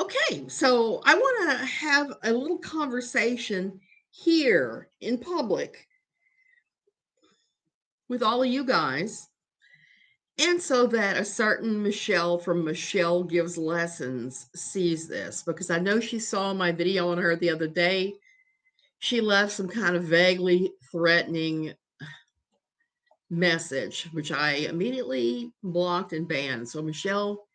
Okay, so I want to have a little conversation here in public with all of you guys. And so that a certain Michelle from Michelle Gives Lessons sees this, because I know she saw my video on her the other day. She left some kind of vaguely threatening message, which I immediately blocked and banned. So, Michelle,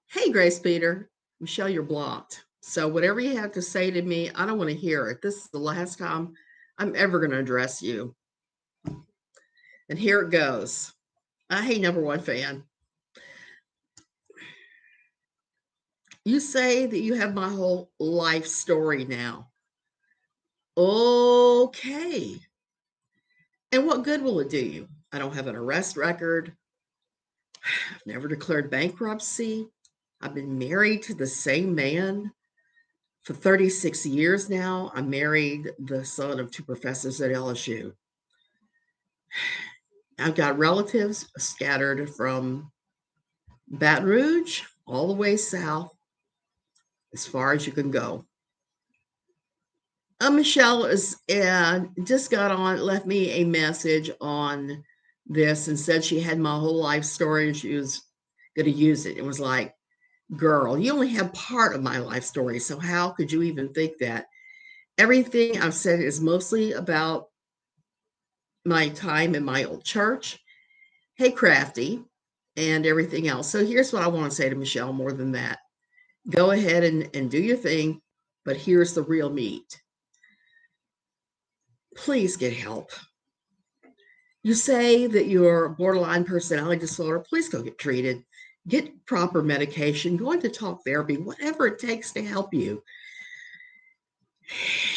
hey, Grace Peter, Michelle, you're blocked. So, whatever you have to say to me, I don't want to hear it. This is the last time I'm ever going to address you. And here it goes. Hey, number one fan. You say that you have my whole life story now. Okay. And what good will it do you? I don't have an arrest record. I've never declared bankruptcy. I've been married to the same man for 36 years now. I married the son of two professors at LSU. I've got relatives scattered from Baton Rouge all the way south, as far as you can go. Michelle is just got on, left me a message on this and said she had my whole life story and she was going to use it. It was like, girl, you only have part of my life story. So how could you even think that? Everything I've said is mostly about my time in my old church. Hey, Crafty, and everything else. So here's what I want to say to Michelle more than that. Go ahead and do your thing, but here's the real meat. Please get help. You say that you're borderline personality disorder. Please go get treated. Get proper medication. Go into talk therapy, whatever it takes to help you.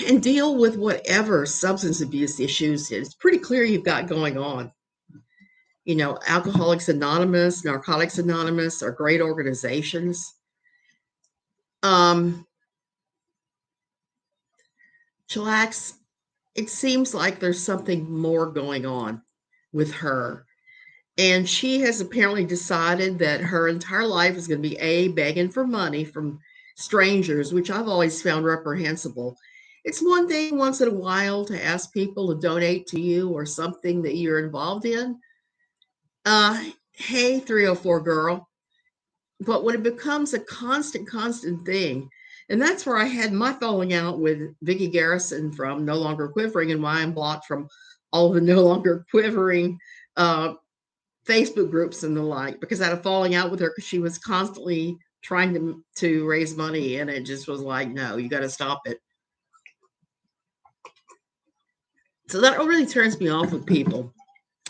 And deal with whatever substance abuse issues it's pretty clear you've got going on. You know, Alcoholics Anonymous, Narcotics Anonymous are great organizations. Chillax, it seems like there's something more going on with her. And she has apparently decided that her entire life is going to be begging for money from strangers, which I've always found reprehensible. It's one thing once in a while to ask people to donate to you or something that you're involved in. Hey, 304 girl. But when it becomes a constant thing, and that's where I had my falling out with Vicki Garrison from No Longer Quivering and why I'm blocked from all the No Longer Quivering Facebook groups and the like, because I had a falling out with her because she was constantly trying to raise money, and it just was like, no, you got to stop it. So that really turns me off with people.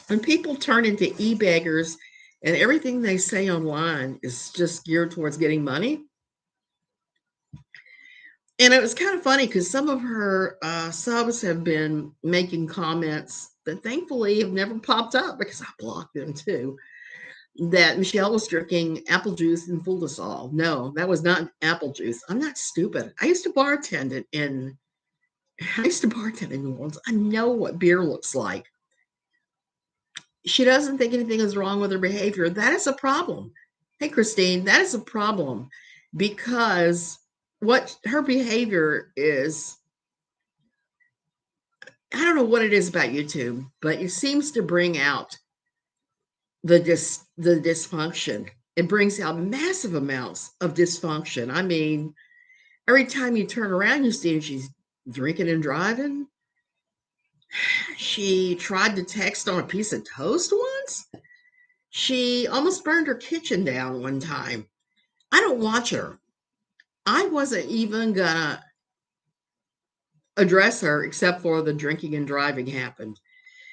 When people turn into e-beggars and everything they say online is just geared towards getting money. And it was kind of funny because some of her subs have been making comments that thankfully have never popped up because I blocked them too. That Michelle was drinking apple juice and fooled us all. No, that was not apple juice. I'm not stupid. I used to bartend in New Orleans. I know what beer looks like. She doesn't think anything is wrong with her behavior. That is a problem. Hey, Christine, that is a problem because what her behavior is, I don't know what it is about YouTube, but it seems to bring out the dysfunction. It brings out massive amounts of dysfunction. I mean, every time you turn around, you see she's drinking and driving. She tried to text on a piece of toast once. She almost burned her kitchen down one time. I don't watch her. I wasn't even gonna address her except for the drinking and driving happened.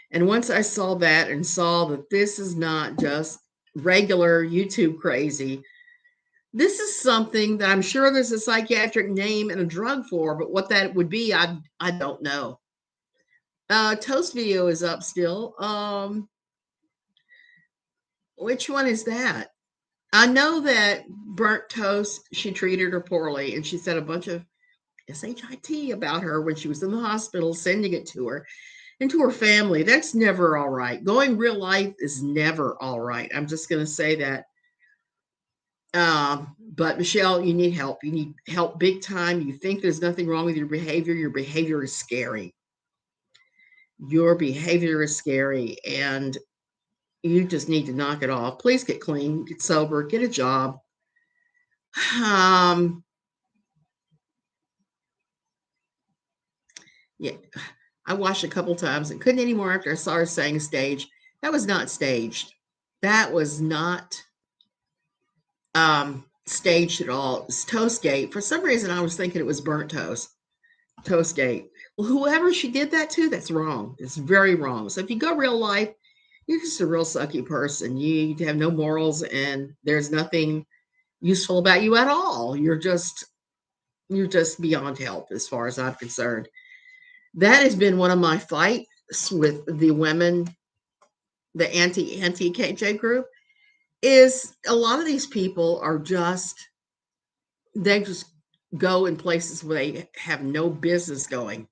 And once I saw that and saw that this is not just regular YouTube crazy, this is something that I'm sure there's a psychiatric name and a drug for, but what that would be, I don't know. Toast video is up still. Which one is that? I know that burnt toast, she treated her poorly, and she said a bunch of SHIT about her when she was in the hospital, sending it to her and to her family. That's never all right. Going real life is never all right. I'm just going to say that. But Michelle, you need help. You need help big time. You think there's nothing wrong with your behavior. Your behavior is scary. Your behavior is scary, and you just need to knock it off. Please get clean, get sober, get a job. Um, yeah, I watched a couple times and couldn't anymore after I saw her saying stage. That was not staged. That was not staged at all. It was Toastgate. For some reason, I was thinking it was burnt toast. Toastgate. Well, whoever she did that to, that's wrong. It's very wrong. So if you go real life, you're just a real sucky person. You have no morals, and there's nothing useful about you at all. You're just beyond help as far as I'm concerned. That has been one of my fights with the women, the anti KJ group, is a lot of these people are they just go in places where they have no business going.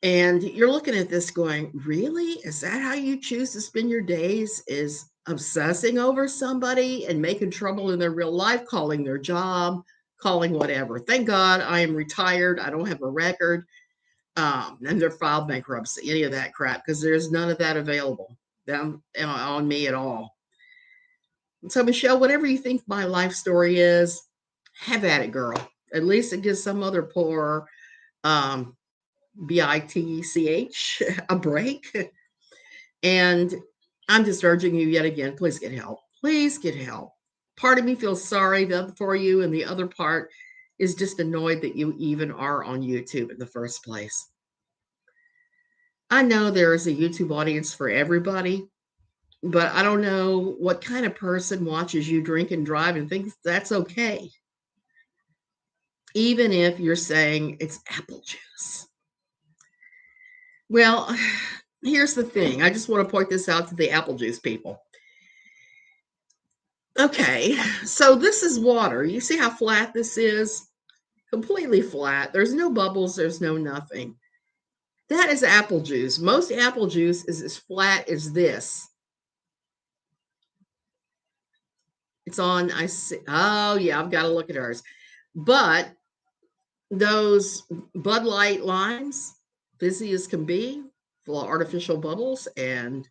And you're looking at this going, really? Is that how you choose to spend your days? Is obsessing over somebody and making trouble in their real life, calling their job, calling whatever. Thank God I am retired. I don't have a record. And they're filed bankruptcy, any of that crap, because there's none of that available on me at all. So, Michelle, whatever you think my life story is, have at it, girl. At least it gives some other poor um, bitch a break. And I'm just urging you yet again, please get help. Please get help. Part of me feels sorry for you, and the other part is just annoyed that you even are on YouTube in the first place. I know there is a YouTube audience for everybody, but I don't know what kind of person watches you drink and drive and thinks that's okay. Even if you're saying it's apple juice. Well, here's the thing. I just want to point this out to the apple juice people. Okay, so this is water. You see how flat this is? Completely flat. There's no bubbles, there's no nothing. That is apple juice. Most apple juice is as flat as this. It's on, I see. Oh, yeah, I've got to look at ours. But those Bud Light limes, fizzy as can be, full of artificial bubbles. And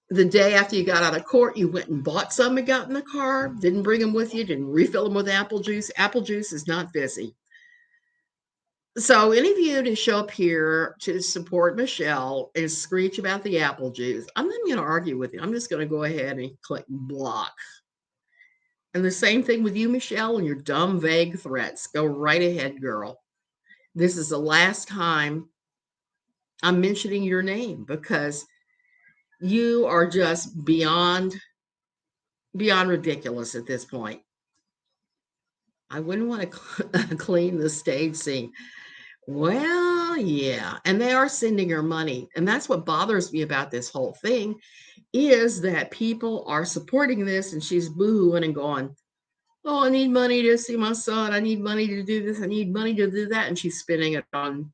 the day after you got out of court, you went and bought some and got in the car, didn't bring them with you, didn't refill them with apple juice. Apple juice is not fizzy. So any of you to show up here to support Michelle and screech about the apple juice, I'm not going to argue with you. I'm just going to go ahead and click block. And the same thing with you, Michelle, and your dumb, vague threats. Go right ahead, girl. This is the last time I'm mentioning your name because you are just beyond ridiculous at this point. I wouldn't want to clean the stage scene. Well, yeah, and they are sending her money, and that's what bothers me about this whole thing is that people are supporting this, and she's boohooing and going, "Oh, I need money to see my son. I need money to do this. I need money to do that," and she's spending on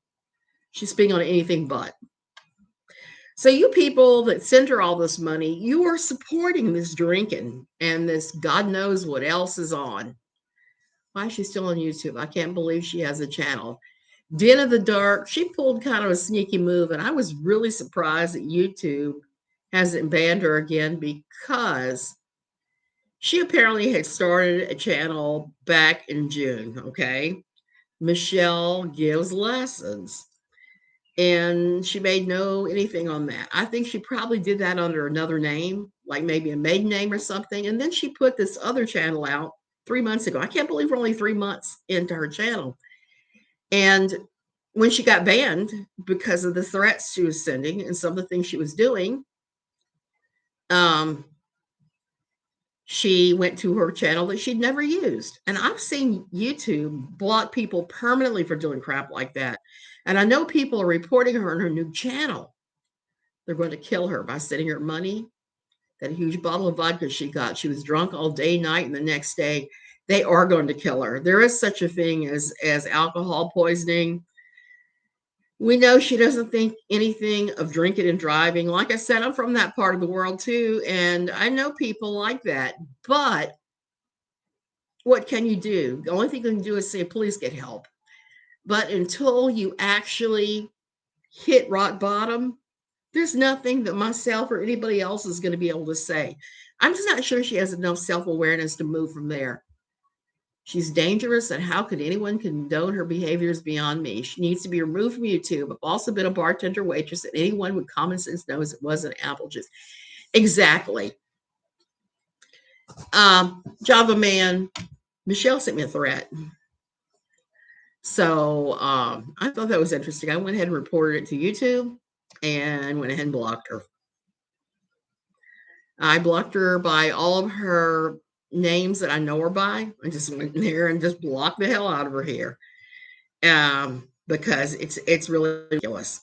anything but. So you people that send her all this money, you are supporting this drinking and this God knows what else is on. Why is she still on YouTube? I can't believe she has a channel. Den of the Dark, she pulled kind of a sneaky move, and I was really surprised that YouTube hasn't banned her again because she apparently had started a channel back in June, okay? Michelle Gives Lessons. And she made no anything on that. I think she probably did that under another name, like maybe a maiden name or something. And then she put this other channel out 3 months ago. I can't believe we're only 3 months into her channel. And when she got banned because of the threats she was sending and some of the things she was doing, she went to her channel that she'd never used. And I've seen YouTube block people permanently for doing crap like that. And I know people are reporting her on her new channel. They're going to kill her by sending her money. That huge bottle of vodka she got. She was drunk all day, night, and the next day they are going to kill her. There is such a thing as alcohol poisoning. We know she doesn't think anything of drinking and driving. Like I said, I'm from that part of the world too, and I know people like that. But what can you do? The only thing you can do is say, please get help. But until you actually hit rock bottom, there's nothing that myself or anybody else is going to be able to say. I'm just not sure she has enough self awareness to move from there. She's dangerous, and how could anyone condone her behaviors beyond me? She needs to be removed from YouTube. I've also been a bartender waitress, and anyone with common sense knows it wasn't apple juice. Exactly. Java Man, Michelle sent me a threat. So I thought that was interesting. I went ahead and reported it to YouTube and went ahead and blocked her. I blocked her by all of her names that I know her by. I just went in there and just blocked the hell out of her here. Because it's really ridiculous.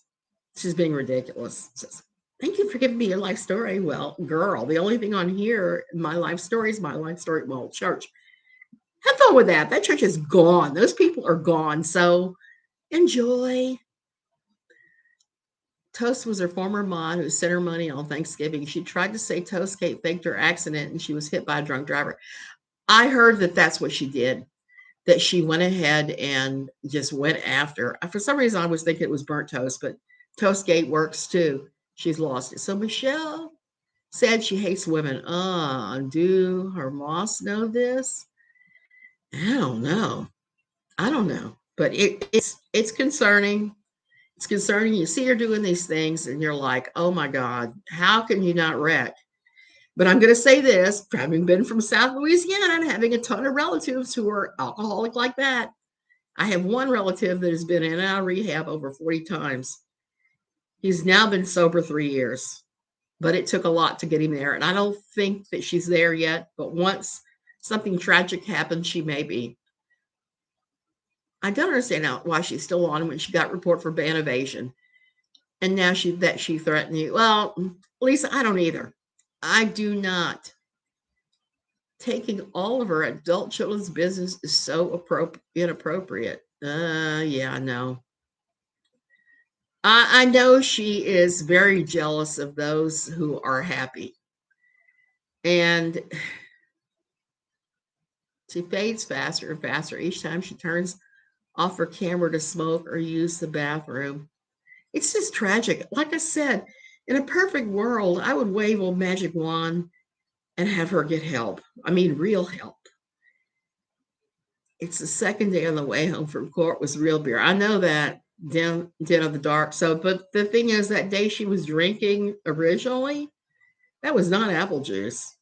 She's being ridiculous. Says, thank you for giving me your life story. Well, girl, the only thing on here, my life story is my life story. Well, church. Have fun with that. That church is gone. Those people are gone. So enjoy. Toast was her former mod who sent her money on Thanksgiving. She tried to say Toastgate faked her accident and she was hit by a drunk driver. I heard that that's what she did, that she went ahead and just went after. For some reason, I was thinking it was burnt toast, but Toastgate works too. She's lost it. So Michelle said she hates women. Do her boss know this? I don't know. I don't know. But it's concerning. It's concerning. You see her doing these things and you're like, oh my God, how can you not wreck? But I'm going to say this, having been from South Louisiana and having a ton of relatives who are alcoholic like that, I have one relative that has been in and out of rehab over 40 times. He's now been sober 3 years, but it took a lot to get him there. And I don't think that she's there yet, but once something tragic happens, she may be. I don't understand now why she's still on when she got report for ban evasion. And now she threatened you. Well, Lisa, I don't either. I do not. Taking all of her adult children's business is so inappropriate. Yeah, no. I know she is very jealous of those who are happy. And she fades faster and faster each time she turns off her camera to smoke or use the bathroom. It's just tragic. Like I said, in a perfect world, I would wave a magic wand and have her get help. I mean, real help. It's the second day on the way home from court was real beer. I know that, Den of the Dark. So, but the thing is, that day she was drinking originally, that was not apple juice.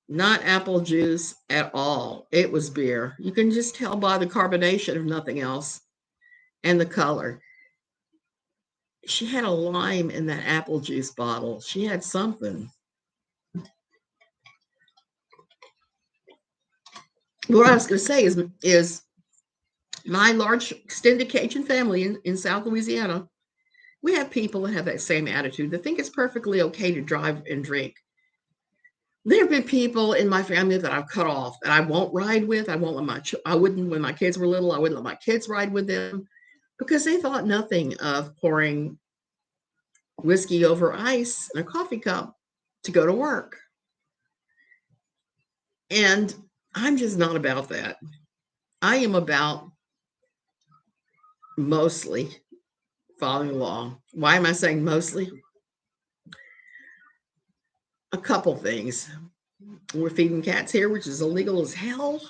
Not apple juice at all. It was beer. You can just tell by the carbonation, if nothing else, and the color. She had a lime in that apple juice bottle. She had something. What I was going to say is my large extended Cajun family in South Louisiana, we have people that have that same attitude. They think it's perfectly okay to drive and drink. There have been people in my family that I've cut off that I won't ride with. I won't let I wouldn't, when my kids were little, I wouldn't let my kids ride with them because they thought nothing of pouring whiskey over ice in a coffee cup to go to work. And I'm just not about that. I am about mostly following the law. Why am I saying mostly? A couple things. We're feeding cats here, which is illegal as hell.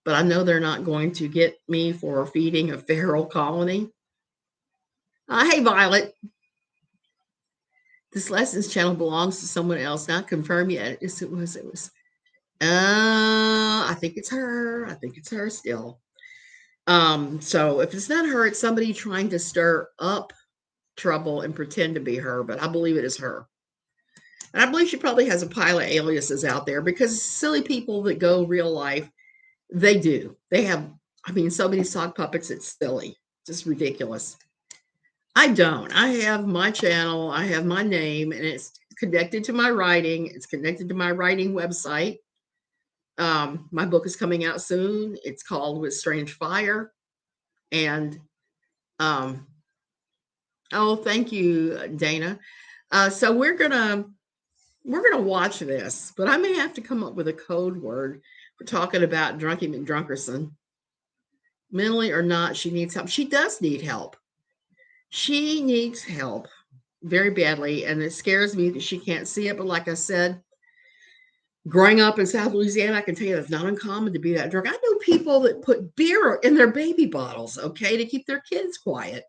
But I know they're not going to get me for feeding a feral colony. Hey, Violet. This lessons channel belongs to someone else. Not confirmed yet. It was. I think it's her. I think it's her still. So if it's not her, it's somebody trying to stir up trouble and pretend to be her, but I believe it is her. And I believe she probably has a pile of aliases out there because silly people that go real life, they do. They have, I mean, so many sock puppets, it's silly. Just ridiculous. I don't. I have my channel, I have my name, and it's connected to my writing. It's connected to my writing website. My book is coming out soon. It's called With Strange Fire. And Um, oh, thank you, Dana. So we're gonna watch this, but I may have to come up with a code word for talking about Drunky McDrunkerson. Mentally or not, she needs help. She does need help. She needs help very badly, and it scares me that she can't see it. But like I said, growing up in South Louisiana, I can tell you that's not uncommon to be that drunk. I know people that put beer in their baby bottles, okay, to keep their kids quiet.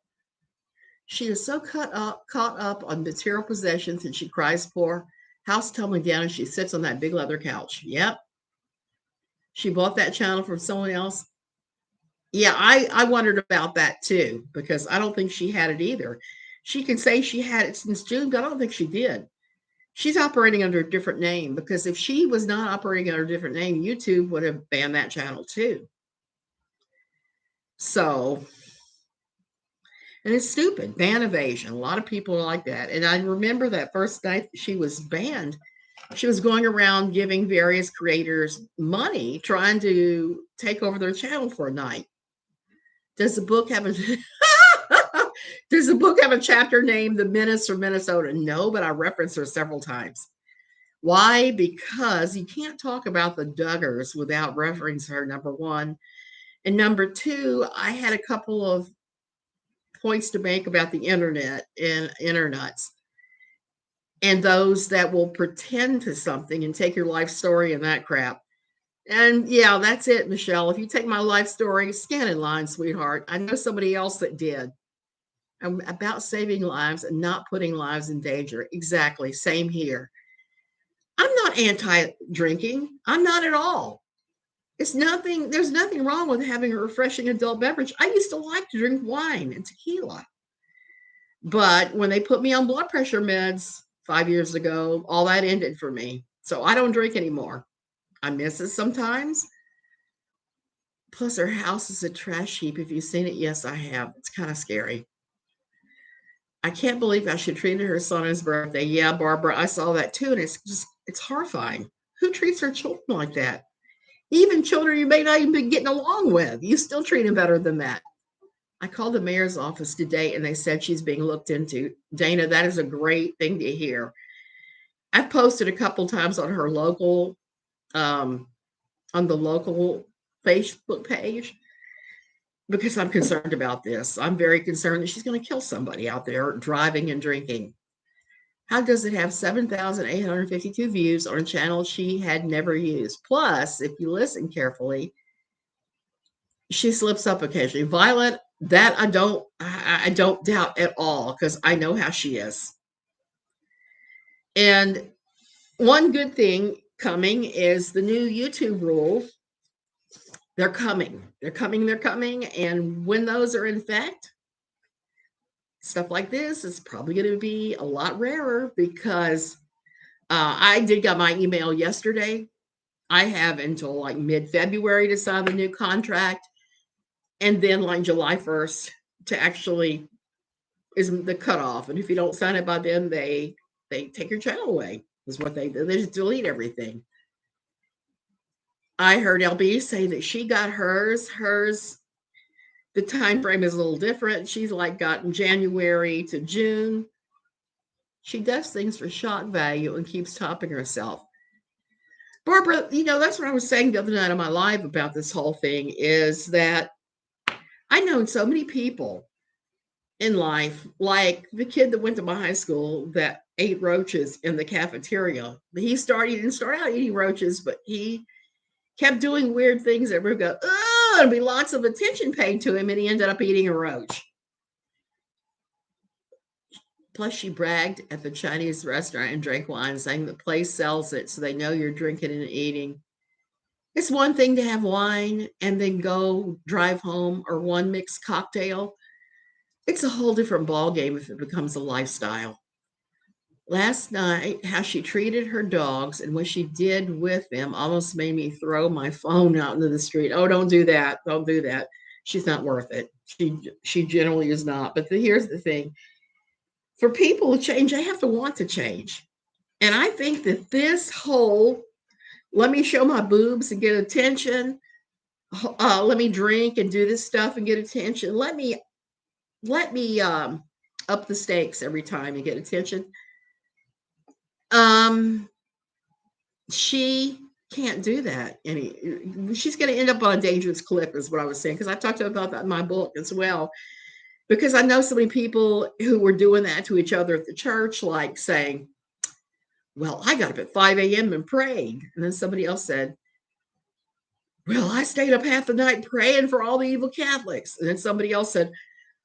She is so caught up on material possessions and she cries poor. House tumbling down and she sits on that big leather couch. Yep. She bought that channel from someone else. Yeah, I wondered about that too, because I don't think she had it either. She can say she had it since June, but I don't think she did. She's operating under a different name because if she was not operating under a different name, YouTube would have banned that channel too. So, and it's stupid. Ban evasion. A lot of people are like that. And I remember that first night she was banned, she was going around giving various creators money, trying to take over their channel for a night. Does the book have a Does the book have a chapter named The Menace from Minnesota? No, but I referenced her several times. Why? Because you can't talk about the Duggars without referencing her, number one. And number two, I had a couple of points to make about the internet and internets and those that will pretend to something and take your life story and that crap. And yeah, that's it, Michelle. If you take my life story, scan in line, sweetheart. I know somebody else that did. I'm about saving lives and not putting lives in danger. Exactly. Same here. I'm not anti drinking. I'm not at all. There's nothing wrong with having a refreshing adult beverage. I used to like to drink wine and tequila. But when they put me on blood pressure meds 5 years ago, all that ended for me. So I don't drink anymore. I miss it sometimes. Plus, her house is a trash heap. If you've seen it, yes, I have. It's kind of scary. I can't believe how she treated her son on his birthday. Yeah, Barbara, I saw that too. And it's horrifying. Who treats their children like that? Even children you may not even be getting along with, you still treat them better than that. I called the mayor's office today and they said she's being looked into. Dana, that is a great thing to hear. I've posted a couple times um, on the local Facebook page because I'm concerned about this. I'm very concerned that she's going to kill somebody out there driving and drinking. How does it have 7,852 views on a channel she had never used? Plus, if you listen carefully, she slips up occasionally. Violet, that I don't doubt at all because I know how she is. And one good thing coming is the new YouTube rules. They're coming. They're coming. They're coming. And when those are in effect, stuff like this is probably going to be a lot rarer because I did get my email yesterday. I have until like mid-February to sign the new contract. And then like July 1st to actually is the cutoff. And if you don't sign it by then, they take your channel away, is what they do. They just delete everything. I heard LB say that she got hers. Hers, the time frame is a little different. She's like gotten January to June. She does things for shock value and keeps topping herself. Barbara, that's what I was saying the other night on my live about this whole thing is that I know so many people in life, like the kid that went to my high school that ate roaches in the cafeteria. He didn't start out eating roaches, but he kept doing weird things that would go, oh, there'd be lots of attention paid to him, and he ended up eating a roach. Plus, she bragged at the Chinese restaurant and drank wine, saying the place sells it, so they know you're drinking and eating. It's one thing to have wine and then go drive home or one mixed cocktail. It's a whole different ballgame if it becomes a lifestyle. Last night, how she treated her dogs and what she did with them almost made me throw my phone out into the street. Oh, don't do that. Don't do that. She's not worth it. She generally is not. But here's the thing. For people to change, they have to want to change. And I think that this whole let me show my boobs and get attention, let me drink and do this stuff and get attention, let me let me up the stakes every time and get attention. Um, she can't do that. She's going to end up on a dangerous cliff, is what I was saying, because I talked about that in my book as well. Because I know so many people who were doing that to each other at the church, like saying, "Well, I got up at 5 a.m. and prayed," and then somebody else said, "Well, I stayed up half the night praying for all the evil Catholics," and then somebody else said,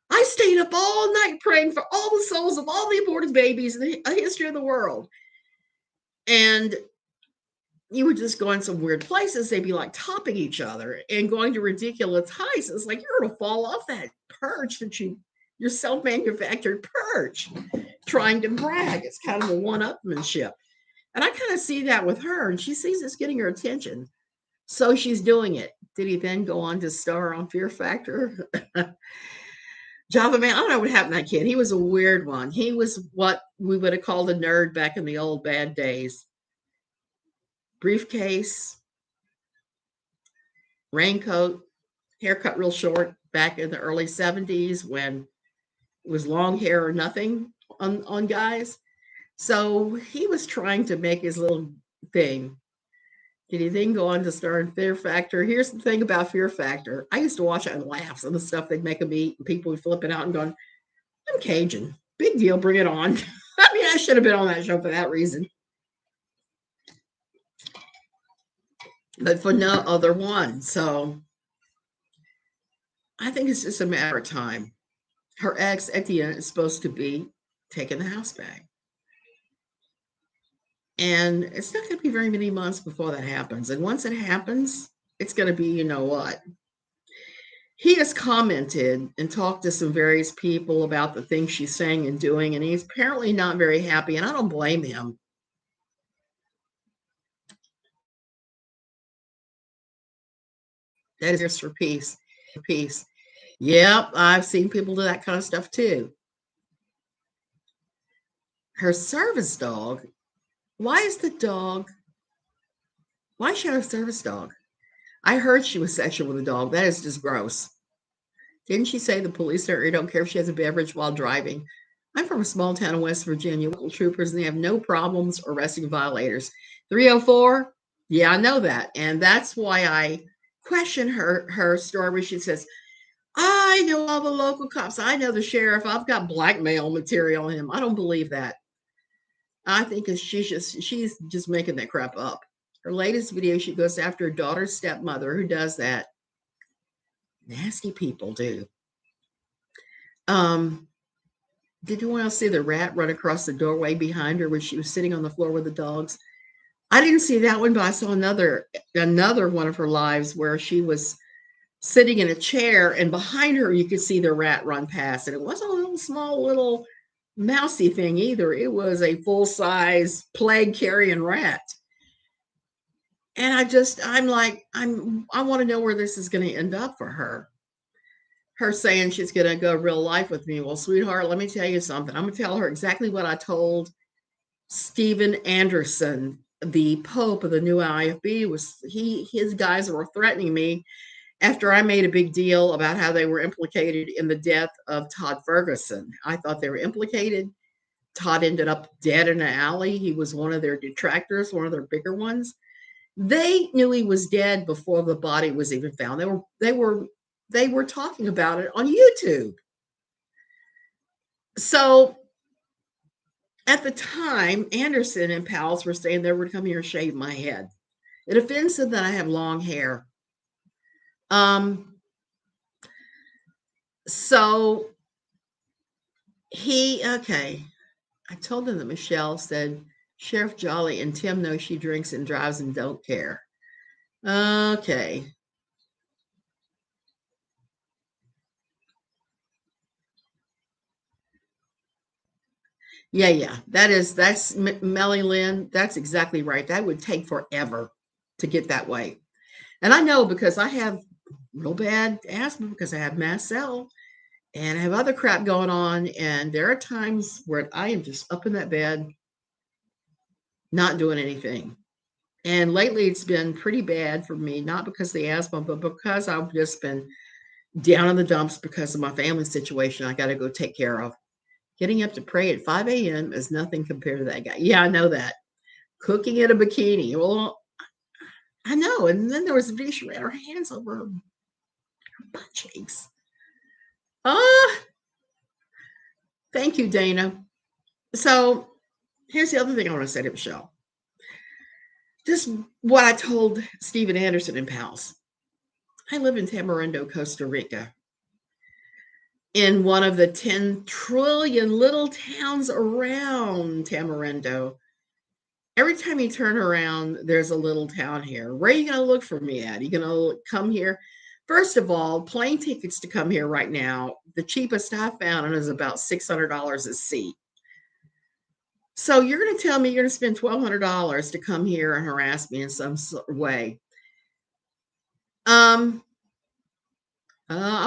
"I stayed up all night praying for all the souls of all the aborted babies in the history of the world." And you would just go in some weird places. They'd be like topping each other and going to ridiculous heights. It's like you're going to fall off that perch that your self-manufactured perch, trying to brag. It's kind of a one-upmanship. And I kind of see that with her, and she sees it's getting her attention. So she's doing it. Did he then go on to star on Fear Factor? Java Man, I don't know what happened to that kid. He was a weird one. He was what we would have called a nerd back in the old bad days. Briefcase, raincoat, haircut real short back in the early 70s when it was long hair or nothing on guys. So he was trying to make his little thing. Did he then go on to star in Fear Factor? Here's the thing about Fear Factor. I used to watch it and laugh. Some of the stuff they'd make him eat, and people would flip it out and going, "I'm Cajun. Big deal. Bring it on." I mean, I should have been on that show for that reason. But for no other one. So I think it's just a matter of time. Her ex, Etienne, is supposed to be taking the house back. And it's not going to be very many months before that happens. And once it happens, it's going to be, you know what? He has commented and talked to some various people about the things she's saying and doing, and he's apparently not very happy. And I don't blame him. That is just for peace. For peace. Yep, I've seen people do that kind of stuff too. Her service dog. Why is the dog? Why is she have a service dog? I heard she was sexual with a dog. That is just gross. Didn't she say the police don't care if she has a beverage while driving? I'm from a small town in West Virginia. Local troopers, and they have no problems arresting violators. 304? Yeah, I know that. And that's why I question her story where she says, "I know all the local cops. I know the sheriff. I've got blackmail material on him." I don't believe that. I think she's just making that crap up. Her latest video, she goes after her daughter's stepmother. Who does that? Nasty people do. Did anyone else see the rat run across the doorway behind her when she was sitting on the floor with the dogs? I didn't see that one, but I saw another one of her lives where she was sitting in a chair, and behind her you could see the rat run past, and it wasn't a little small little mousy thing either. It was a full-size plague carrying rat. And I'm like, I want to know where this is going to end up for her. Her saying she's going to go real life with me. Well, sweetheart, let me tell you something. I'm going to tell her exactly what I told Stephen Anderson, the Pope of the new IFB. His guys were threatening me after I made a big deal about how they were implicated in the death of Todd Ferguson. I thought they were implicated. Todd ended up dead in an alley. He was one of their detractors, one of their bigger ones. They knew he was dead before the body was even found. They were talking about it on YouTube. So at the time, Anderson and pals were saying they were to come here and shave my head. It offends them that I have long hair. So okay. I told them that Michelle said Sheriff Jolly and Tim know she drinks and drives and don't care. Okay. Yeah. That's Melly Lynn. That's exactly right. That would take forever to get that way. And I know because I have real bad asthma because I have mast cell and I have other crap going on. And there are times where I am just up in that bed, not doing anything. And lately it's been pretty bad for me, not because of the asthma, but because I've just been down in the dumps because of my family situation I got to go take care of. Getting up to pray at 5 a.m. is nothing compared to that guy. Yeah, I know that. Cooking in a bikini. Well, I know. And then there was a video she ran her hands over her butt cheeks. Thank you, Dana. So here's the other thing I want to say to Michelle. Just what I told Stephen Anderson and pals. I live in Tamarindo, Costa Rica, in one of the 10 trillion little towns around Tamarindo. Every time you turn around, there's a little town here. Where are you going to look for me at? Are you going to come here? First of all, plane tickets to come here right now, the cheapest I found is about $600 a seat. So you're going to tell me you're going to spend $1,200 to come here and harass me in some way. I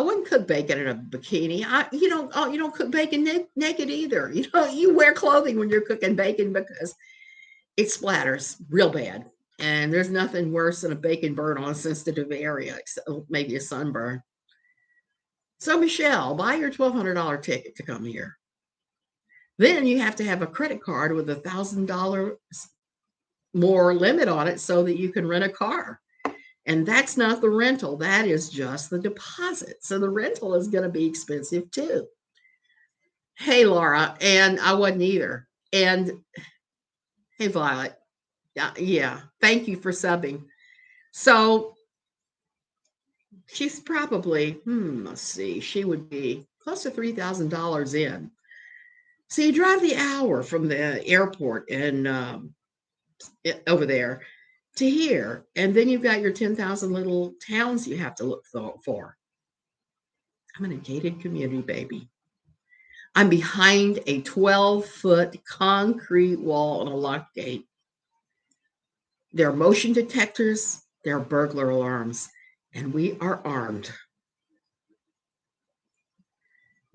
wouldn't cook bacon in a bikini. You don't cook bacon naked either. You wear clothing when you're cooking bacon because it splatters real bad. And there's nothing worse than a bacon burn on a sensitive area, except maybe a sunburn. So Michelle, buy your $1,200 ticket to come here. Then you have to have a credit card with $1,000 more limit on it so that you can rent a car. And that's not the rental. That is just the deposit. So the rental is going to be expensive too. Hey, Laura. And I wasn't either. And hey, Violet. Yeah. Thank you for subbing. So she's probably, let's see, she would be close to $3,000 in. So you drive the hour from the airport and over there to here, and then you've got your 10,000 little towns you have to look for. I'm in a gated community, baby. I'm behind a 12-foot concrete wall and a locked gate. There are motion detectors, there are burglar alarms, and we are armed.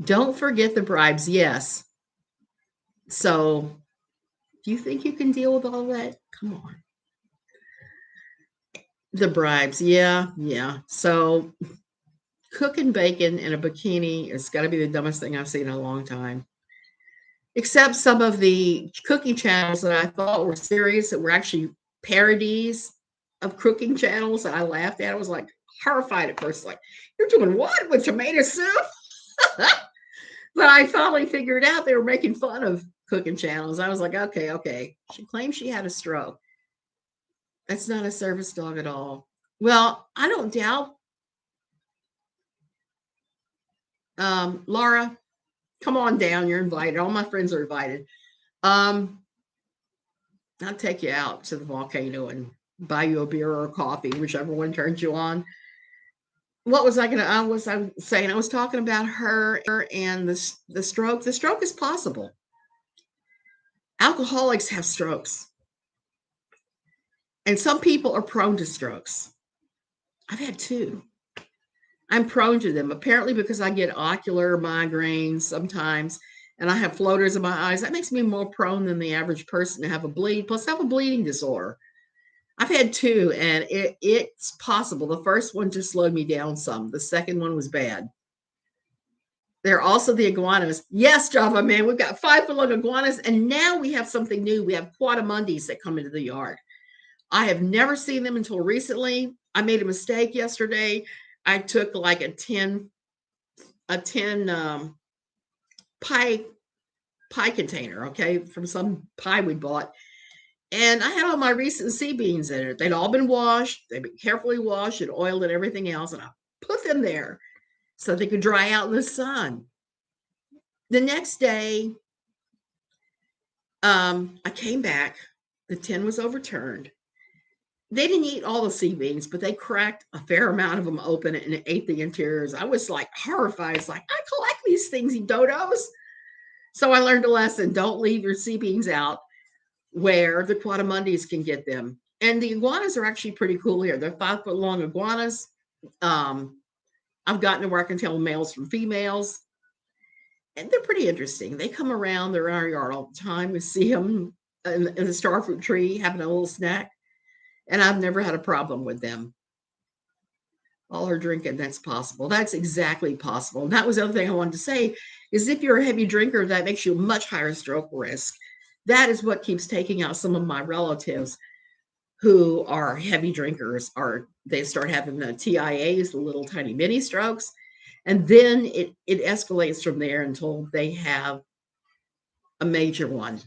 Don't forget the bribes, yes. So, do you think you can deal with all that? Come on. The bribes, yeah. So, cooking bacon in a bikini is got to be the dumbest thing I've seen in a long time. Except some of the cooking channels that I thought were serious that were actually parodies of cooking channels that I laughed at. I was like horrified at first, like, you're doing what with tomato soup? But I finally figured out they were making fun of cooking channels. I was like, okay. She claims she had a stroke. That's not a service dog at all. Well, I don't doubt. Laura, come on down. You're invited. All my friends are invited. I'll take you out to the volcano and buy you a beer or a coffee, whichever one turns you on. What was I saying? I was talking about her and the stroke. The stroke is possible. Alcoholics have strokes. And some people are prone to strokes. I've had two. I'm prone to them, apparently because I get ocular migraines sometimes, and I have floaters in my eyes. That makes me more prone than the average person to have a bleed, plus I have a bleeding disorder. I've had two, and it's possible. The first one just slowed me down some. The second one was bad. There are also the iguanas. Yes, Java man, we've got 5-foot-long iguanas, and now we have something new. We have quadamundis that come into the yard. I have never seen them until recently. I made a mistake yesterday. I took like a 10 pie container, okay, from some pie we bought. And I had all my recent sea beans in it. They'd all been washed. They'd been carefully washed and oiled and everything else. And I put them there so they could dry out in the sun. The next day, I came back. The tin was overturned. They didn't eat all the sea beans, but they cracked a fair amount of them open and ate the interiors. I was like horrified. It's like, I collect these things, you dodos. So I learned a lesson. Don't leave your sea beans out where the quadamundis can get them. And the iguanas are actually pretty cool here. They're 5-foot-long iguanas. I've gotten to where I can tell males from females. And they're pretty interesting. They come around. They're in our yard all the time. We see them in the starfruit tree having a little snack. And I've never had a problem with them. all her drinking, that's possible. That's exactly possible. And that was the other thing I wanted to say is if you're a heavy drinker, that makes you a much higher stroke risk. That is what keeps taking out some of my relatives who are heavy drinkers, are they start having the TIAs, the little tiny mini strokes, and then it escalates from there until they have a major one.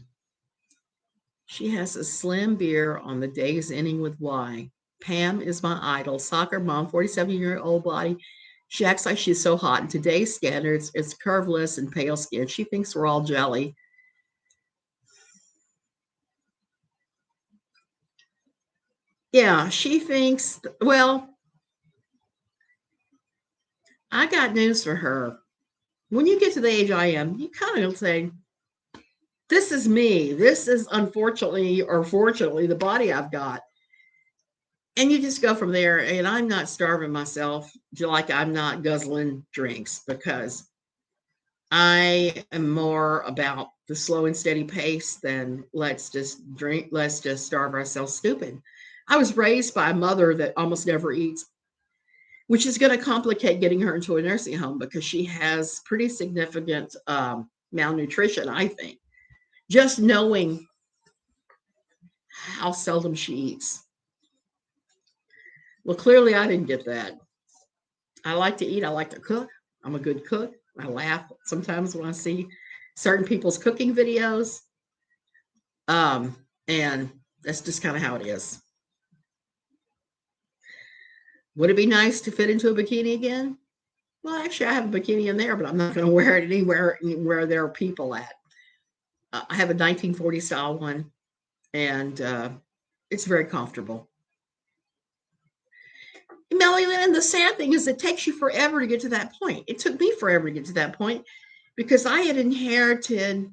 She has a slim beer on the days ending with Y. Pam is my idol. Soccer mom, 47-year-old body. She acts like she's so hot. In today's standards, it's curveless and pale skin. She thinks we're all jelly. Yeah, she thinks, well, I got news for her. When you get to the age I am, you kind of say, this is me. This is unfortunately or fortunately the body I've got. And you just go from there. And I'm not starving myself, like I'm not guzzling drinks, because I am more about the slow and steady pace than let's just drink, let's just starve ourselves stupid. I was raised by a mother that almost never eats, which is going to complicate getting her into a nursing home because she has pretty significant malnutrition, I think. Just knowing how seldom she eats. Well, clearly I didn't get that. I like to eat. I like to cook. I'm a good cook. I laugh sometimes when I see certain people's cooking videos. And that's just kind of how it is. Would it be nice to fit into a bikini again? Well, actually, I have a bikini in there, but I'm not going to wear it anywhere where there are people at. I have a 1940 style one, and it's very comfortable. Melanie Lynn, the sad thing is it takes you forever to get to that point. It took me forever to get to that point because I had inherited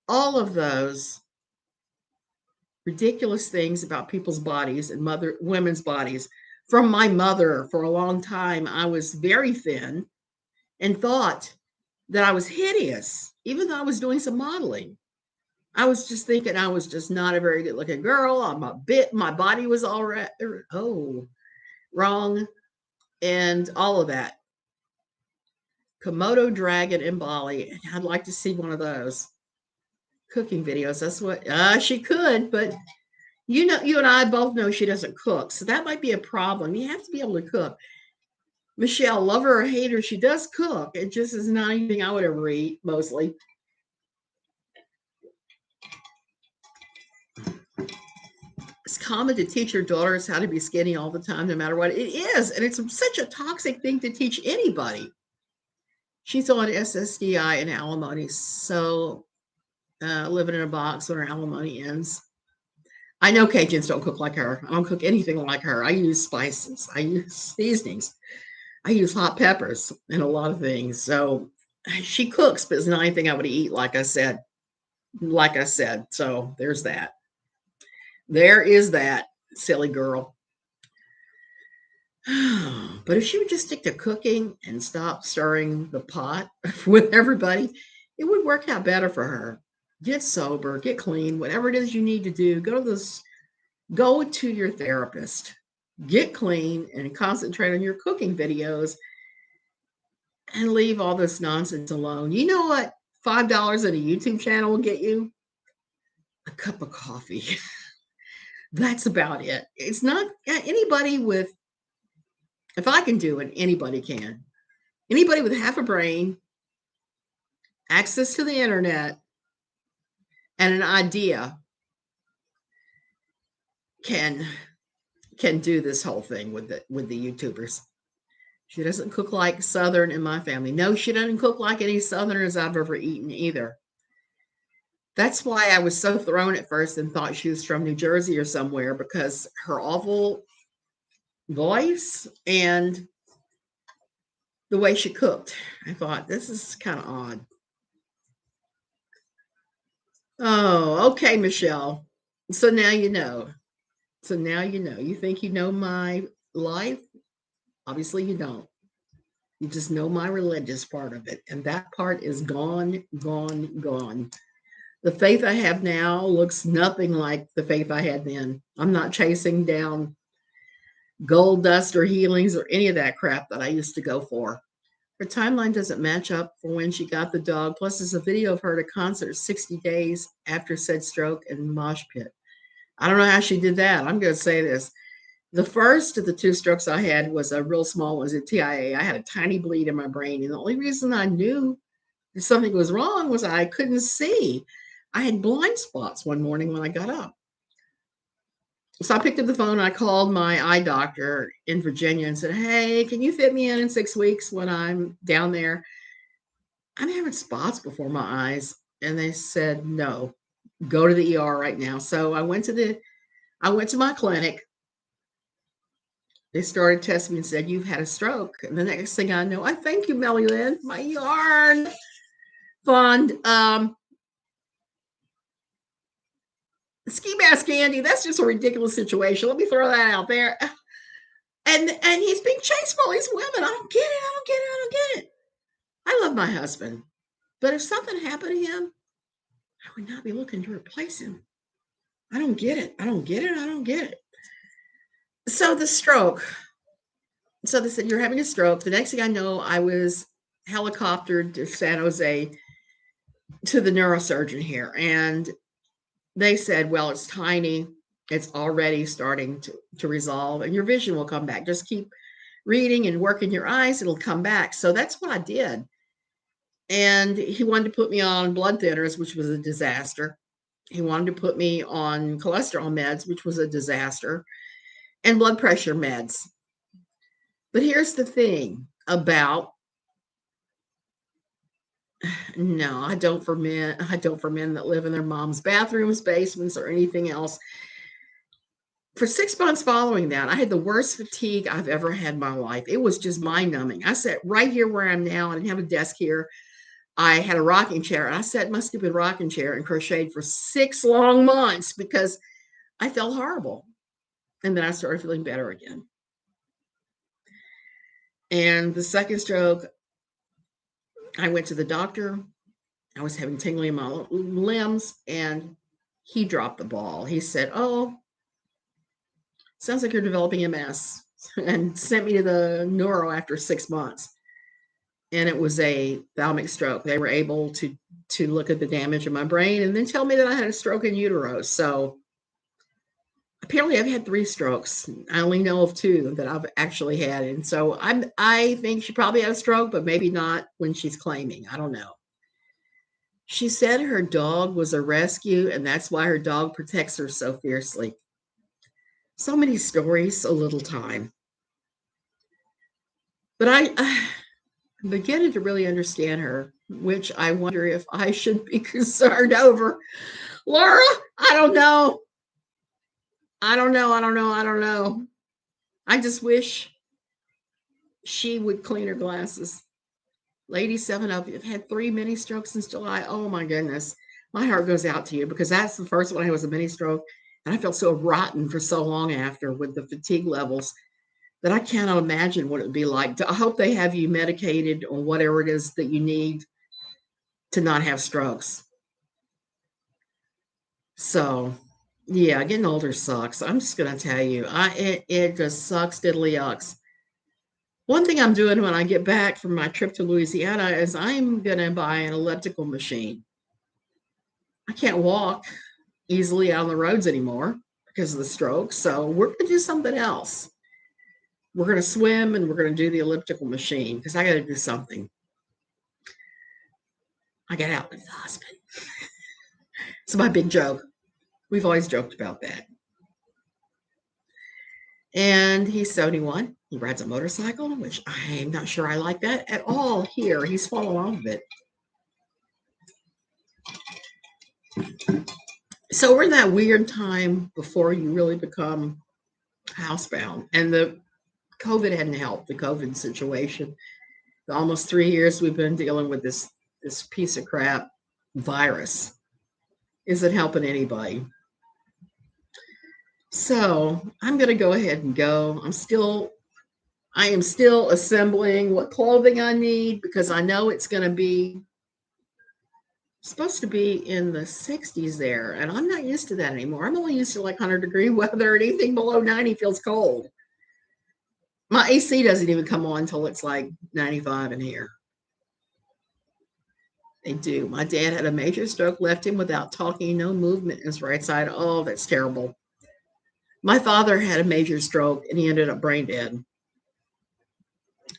all of those ridiculous things about people's bodies and women's bodies from my mother. For a long time, I was very thin and thought that I was hideous, even though I was doing some modeling. I was just thinking I was just not a very good looking girl. My body was all right. Wrong. And all of that. Komodo dragon in Bali. I'd like to see one of those cooking videos. That's what she could, but you and I both know she doesn't cook. So that might be a problem. You have to be able to cook. Michelle, love her or hate her, she does cook. It just is not anything I would ever eat, mostly. It's common to teach your daughters how to be skinny all the time, no matter what. It is. And it's such a toxic thing to teach anybody. She's on SSDI and alimony. So living in a box when her alimony ends. I know Cajuns don't cook like her. I don't cook anything like her. I use spices. I use seasonings. I use hot peppers and a lot of things. So she cooks, but it's not anything I would eat, like I said. So there's that. There is that, silly girl. But if she would just stick to cooking and stop stirring the pot with everybody, it would work out better for her. Get sober, get clean, whatever it is you need to do. Go to your therapist, get clean, and concentrate on your cooking videos and leave all this nonsense alone. You know what $5 in a YouTube channel will get you? A cup of coffee. That's about it. It's not anybody with, if I can do it, anybody can. Anybody with half a brain, access to the internet, and an idea can do this whole thing with the YouTubers. She doesn't cook like Southern in my family. No, she doesn't cook like any Southerners I've ever eaten either. That's why I was so thrown at first and thought she was from New Jersey or somewhere, because her awful voice and the way she cooked. I thought, this is kind of odd. Oh, okay, Michelle. So now you know. You think you know my life? Obviously you don't. You just know my religious part of it. And that part is gone, gone, gone. The faith I have now looks nothing like the faith I had then. I'm not chasing down gold dust or healings or any of that crap that I used to go for. Her timeline doesn't match up for when she got the dog. Plus, there's a video of her at a concert 60 days after said stroke and mosh pit. I don't know how she did that. I'm going to say this. The first of the two strokes I had was a real small one, was a TIA. I had a tiny bleed in my brain. And the only reason I knew something was wrong was I couldn't see. I had blind spots one morning when I got up. So I picked up the phone and I called my eye doctor in Virginia and said, hey, can you fit me in 6 weeks when I'm down there? I'm having spots before my eyes. And they said, no, go to the ER right now. So I went to my clinic. They started testing me and said, you've had a stroke. And the next thing I know, I thank you, Melly Lynn, my yarn fund. Ski mask candy, that's just a ridiculous situation. Let me throw that out there. And he's being chased by all these women. I don't get it. I love my husband. But if something happened to him, I would not be looking to replace him. I don't get it. So the stroke. So they said, you're having a stroke. The next thing I know, I was helicoptered to San Jose to the neurosurgeon here. And they said, well, it's tiny. It's already starting to resolve and your vision will come back. Just keep reading and working your eyes. It'll come back. So that's what I did. And he wanted to put me on blood thinners, which was a disaster. He wanted to put me on cholesterol meds, which was a disaster, and blood pressure meds. But here's the thing about, no, I don't for men that live in their mom's bathrooms, basements, or anything else. For 6 months following that, I had the worst fatigue I've ever had in my life. It was just mind-numbing. I sat right here where I am now. I didn't have a desk here. I had a rocking chair. And I sat in my stupid rocking chair and crocheted for 6 long months because I felt horrible. And then I started feeling better again. And the second stroke, I went to the doctor. I was having tingling in my limbs, and he dropped the ball. He said, oh, sounds like you're developing MS, and sent me to the neuro after 6 months. And it was a thalamic stroke. They were able to look at the damage in my brain and then tell me that I had a stroke in utero. So apparently I've had 3 strokes. I only know of 2 that I've actually had. And so I think she probably had a stroke, but maybe not when she's claiming. I don't know. She said her dog was a rescue, and that's why her dog protects her so fiercely. So many stories, so little time. But I'm beginning to really understand her, which I wonder if I should be concerned over. Laura, I don't know. I just wish she would clean her glasses. Lady 7 of you have had 3 mini strokes since July. Oh my goodness. My heart goes out to you because that's the first one I had was a mini stroke. And I felt so rotten for so long after with the fatigue levels that I cannot imagine what it would be like. I hope they have you medicated or whatever it is that you need to not have strokes. So, yeah, getting older sucks. I'm just going to tell you, it just sucks diddly yucks. One thing I'm doing when I get back from my trip to Louisiana is I'm going to buy an elliptical machine. I can't walk easily on the roads anymore because of the stroke. So we're going to do something else. We're going to swim and we're going to do the elliptical machine because I got to do something. I got out with the husband. It's my big joke. We've always joked about that. And he's 71. He rides a motorcycle, which I'm not sure I like that at all here. He's fallen off of it. So we're in that weird time before you really become housebound. And the COVID hadn't helped, the COVID situation. The almost 3 years we've been dealing with this piece of crap virus isn't helping anybody. So I'm going to go ahead and go. I am still assembling what clothing I need because I know it's going to be supposed to be in the 60s there. And I'm not used to that anymore. I'm only used to like 100-degree weather, and anything below 90 feels cold. My AC doesn't even come on until it's like 95 in here. They do. My dad had a major stroke, left him without talking, no movement in his right side. Oh, that's terrible. My father had a major stroke and he ended up brain dead.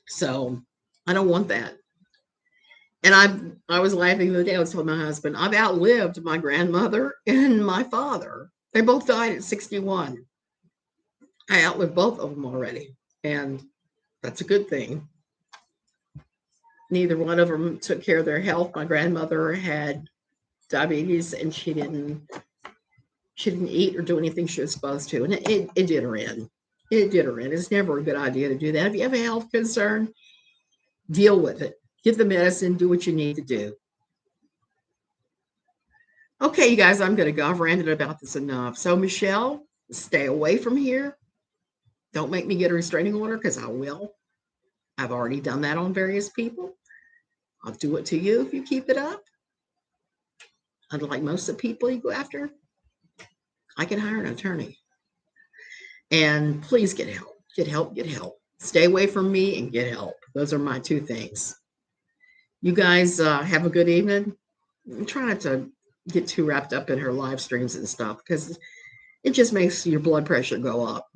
So I don't want that. And I was laughing the other day. I was telling my husband, I've outlived my grandmother and my father. They both died at 61. I outlived both of them already. And that's a good thing. Neither one of them took care of their health. My grandmother had diabetes and she didn't eat or do anything she was supposed to. And it did her in. It did her in. It's never a good idea to do that. If you have a health concern, deal with it. Get the medicine, do what you need to do. Okay, you guys, I'm going to go. I've ranted about this enough. So, Michelle, stay away from here. Don't make me get a restraining order because I will. I've already done that on various people. I'll do it to you if you keep it up. Unlike most of the people you go after, I can hire an attorney. And please get help. Get help. Get help. Stay away from me and get help. Those are my two things. You guys have a good evening. Try not to get too wrapped up in her live streams and stuff because it just makes your blood pressure go up.